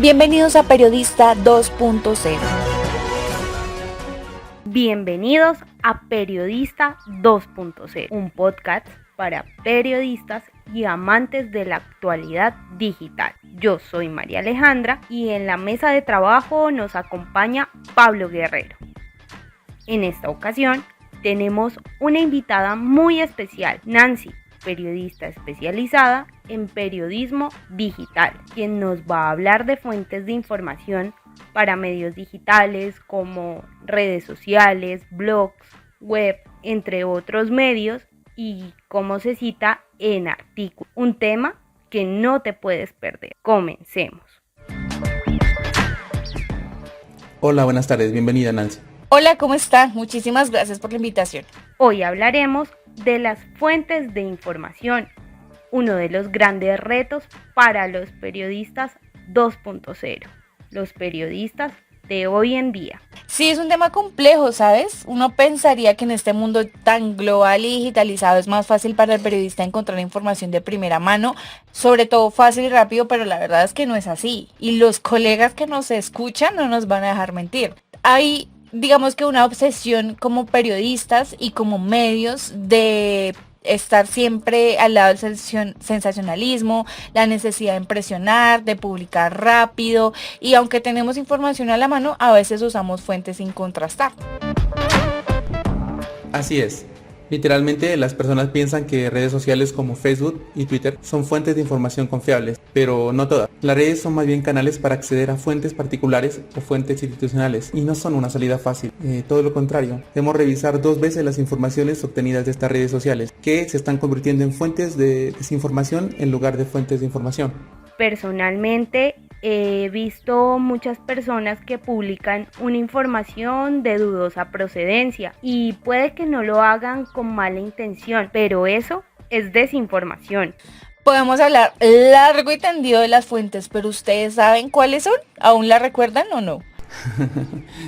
Bienvenidos a Periodista 2.0. Bienvenidos a Periodista 2.0, un podcast para periodistas y amantes de la actualidad digital. Yo soy María Alejandra y en la mesa de trabajo nos acompaña Pablo Guerrero. En esta ocasión tenemos una invitada muy especial, Nancy, periodista especializada en periodismo digital, quien nos va a hablar de fuentes de información para medios digitales como redes sociales, blogs, web, entre otros medios, y cómo se cita en artículos. Un tema que no te puedes perder. Comencemos. Hola, buenas tardes, bienvenida Nancy. Hola, ¿cómo está? Muchísimas gracias por la invitación. Hoy hablaremos de las fuentes de información, uno de los grandes retos para los periodistas 2.0, los periodistas de hoy en día. Sí, es un tema complejo, ¿sabes? Uno pensaría que en este mundo tan global y digitalizado es más fácil para el periodista encontrar información de primera mano, sobre todo fácil y rápido, pero la verdad es que no es así. Y los colegas que nos escuchan no nos van a dejar mentir. Hay, digamos que una obsesión como periodistas y como medios de estar siempre al lado del sensacionalismo, la necesidad de impresionar, de publicar rápido, y aunque tenemos información a la mano, a veces usamos fuentes sin contrastar. Así es. Literalmente las personas piensan que redes sociales como Facebook y Twitter son fuentes de información confiables, pero no todas. Las redes son más bien canales para acceder a fuentes particulares o fuentes institucionales y no son una salida fácil, todo lo contrario. Debemos revisar 2 veces las informaciones obtenidas de estas redes sociales, que se están convirtiendo en fuentes de desinformación en lugar de fuentes de información. Personalmente he visto muchas personas que publican una información de dudosa procedencia y puede que no lo hagan con mala intención, pero eso es desinformación. Podemos hablar largo y tendido de las fuentes, pero ¿ustedes saben cuáles son? ¿Aún la recuerdan o no?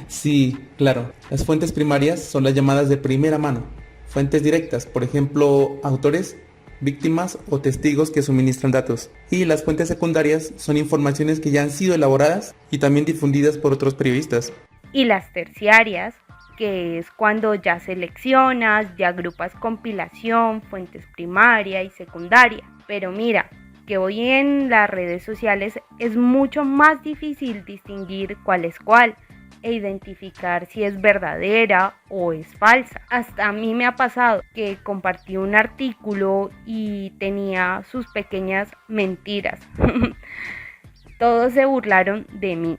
Sí, claro. Las fuentes primarias son las llamadas de primera mano. Fuentes directas, por ejemplo, autores, víctimas o testigos que suministran datos. Y las fuentes secundarias son informaciones que ya han sido elaboradas y también difundidas por otros periodistas. Y las terciarias, que es cuando ya seleccionas, ya agrupas compilación, fuentes primaria y secundaria. Pero mira, que hoy en las redes sociales es mucho más difícil distinguir cuál es cuál e identificar si es verdadera o es falsa. Hasta a mí me ha pasado que compartí un artículo y tenía sus pequeñas mentiras. Todos se burlaron de mí.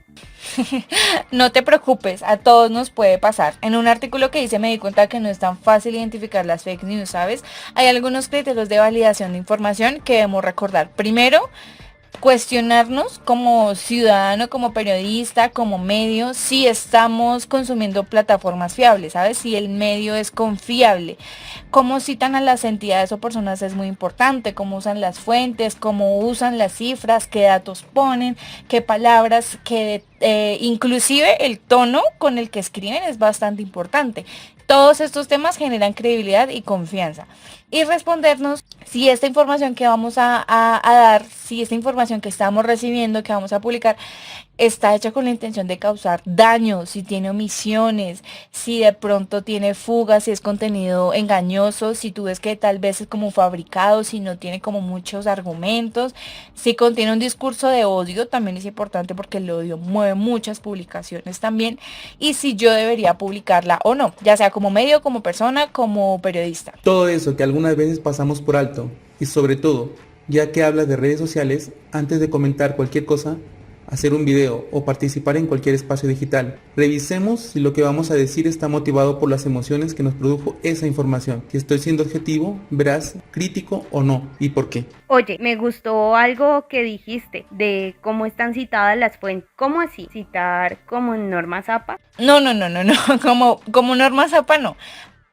No te preocupes, a todos nos puede pasar. En un artículo que hice me di cuenta que no es tan fácil identificar las fake news, ¿sabes? Hay algunos criterios de validación de información que debemos recordar. Primero, cuestionarnos como ciudadano, como periodista, como medio, si estamos consumiendo plataformas fiables, ¿sabes? Si el medio es confiable. Cómo citan a las entidades o personas es muy importante, cómo usan las fuentes, cómo usan las cifras, qué datos ponen, qué palabras, inclusive el tono con el que escriben es bastante importante. Todos estos temas generan credibilidad y confianza. Y respondernos si esta información que vamos a dar, si esta información que estamos recibiendo, que vamos a publicar, está hecha con la intención de causar daño, si tiene omisiones, si de pronto tiene fugas, si es contenido engañoso, si tú ves que tal vez es como fabricado, si no tiene como muchos argumentos, si contiene un discurso de odio, también es importante porque el odio mueve muchas publicaciones también, y si yo debería publicarla o no, ya sea como medio, como persona, como periodista. Todo eso que algunas veces pasamos por alto y sobre todo, ya que hablas de redes sociales, antes de comentar cualquier cosa, hacer un video o participar en cualquier espacio digital, revisemos si lo que vamos a decir está motivado por las emociones que nos produjo esa información, si estoy siendo objetivo, veraz, crítico o no, y por qué. Oye, me gustó algo que dijiste de cómo están citadas las fuentes. ¿Cómo así? ¿Citar como en Norma Zappa? No, como Norma Zappa no.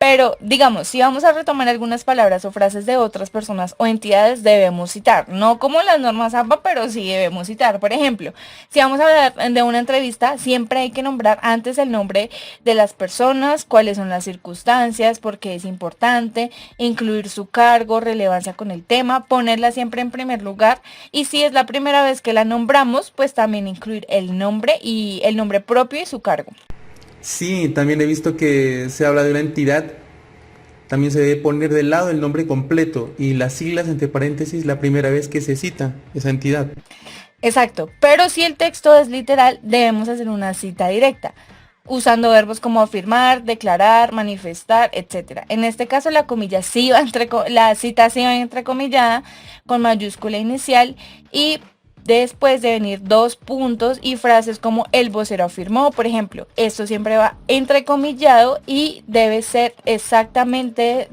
Pero, digamos, si vamos a retomar algunas palabras o frases de otras personas o entidades, debemos citar. No como las normas APA, pero sí debemos citar. Por ejemplo, si vamos a hablar de una entrevista, siempre hay que nombrar antes el nombre de las personas, cuáles son las circunstancias, por qué es importante, incluir su cargo, relevancia con el tema, ponerla siempre en primer lugar. Y si es la primera vez que la nombramos, pues también incluir el nombre y el nombre propio y su cargo. Sí, también he visto que se habla de una entidad, también se debe poner de lado el nombre completo y las siglas entre paréntesis la primera vez que se cita esa entidad. Exacto, pero si el texto es literal, debemos hacer una cita directa, usando verbos como afirmar, declarar, manifestar, etcétera. En este caso la cita sí va entrecomillada con mayúscula inicial y después de venir dos puntos y frases como el vocero afirmó, por ejemplo. Esto siempre va entrecomillado y debe ser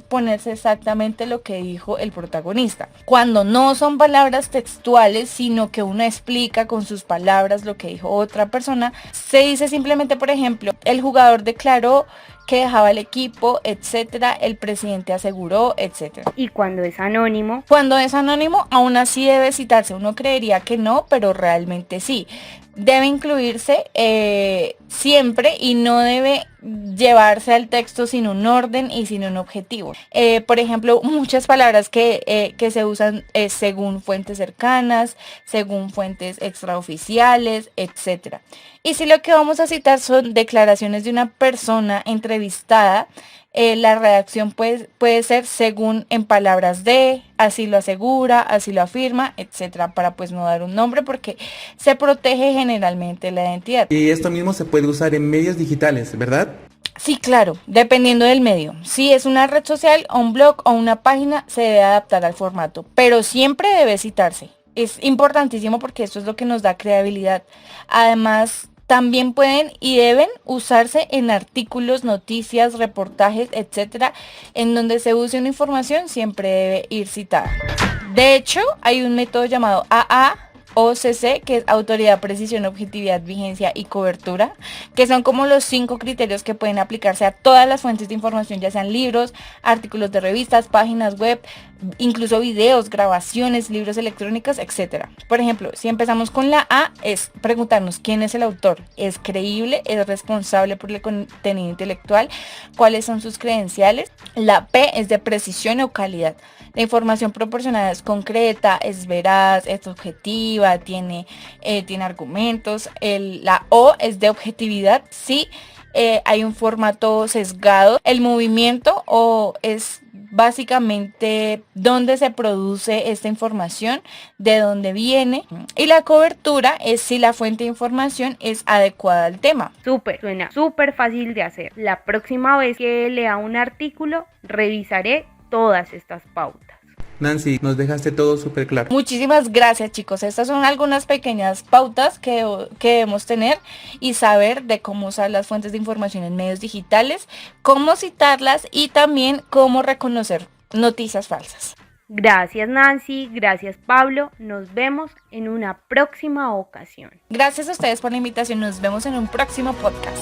ponerse exactamente lo que dijo el protagonista. Cuando no son palabras textuales, sino que uno explica con sus palabras lo que dijo otra persona, se dice simplemente, por ejemplo, el jugador declaró que dejaba el equipo, etcétera, el presidente aseguró, etcétera. Y cuando es anónimo, aún así debe citarse. Uno creería que no, pero realmente sí. Debe incluirse siempre y no debe llevarse al texto sin un orden y sin un objetivo. Por ejemplo, muchas palabras que se usan según fuentes cercanas, según fuentes extraoficiales, etcétera. Y si lo que vamos a citar son declaraciones de una persona entrevistada, la redacción puede ser según en palabras de, así lo asegura, así lo afirma, etcétera, para pues no dar un nombre porque se protege generalmente la identidad. Y esto mismo se puede usar en medios digitales, ¿verdad? Sí, claro, dependiendo del medio. Si es una red social o un blog o una página, se debe adaptar al formato, pero siempre debe citarse. Es importantísimo porque esto es lo que nos da credibilidad. Además, también pueden y deben usarse en artículos, noticias, reportajes, etcétera, en donde se use una información siempre debe ir citada. De hecho, hay un método llamado AAOCC, que es Autoridad, Precisión, Objetividad, Vigencia y Cobertura, que son como los 5 criterios que pueden aplicarse a todas las fuentes de información, ya sean libros, artículos de revistas, páginas web, incluso videos, grabaciones, libros electrónicos, etcétera. Por ejemplo, si empezamos con la A, es preguntarnos quién es el autor, es creíble, es responsable por el contenido intelectual, cuáles son sus credenciales. La P es de precisión o calidad. La información proporcionada es concreta, es veraz, es objetiva, tiene argumentos. La O es de objetividad, sí. Hay un formato sesgado. El movimiento o es básicamente dónde se produce esta información, de dónde viene. Y la cobertura es si la fuente de información es adecuada al tema. suena súper fácil de hacer. La próxima vez que lea un artículo, revisaré todas estas pautas. Nancy, nos dejaste todo súper claro. Muchísimas gracias, chicos. Estas son algunas pequeñas pautas que debemos tener y saber de cómo usar las fuentes de información en medios digitales, cómo citarlas y también cómo reconocer noticias falsas. Gracias Nancy, gracias Pablo, nos vemos en una próxima ocasión. Gracias a ustedes por la invitación, nos vemos en un próximo podcast.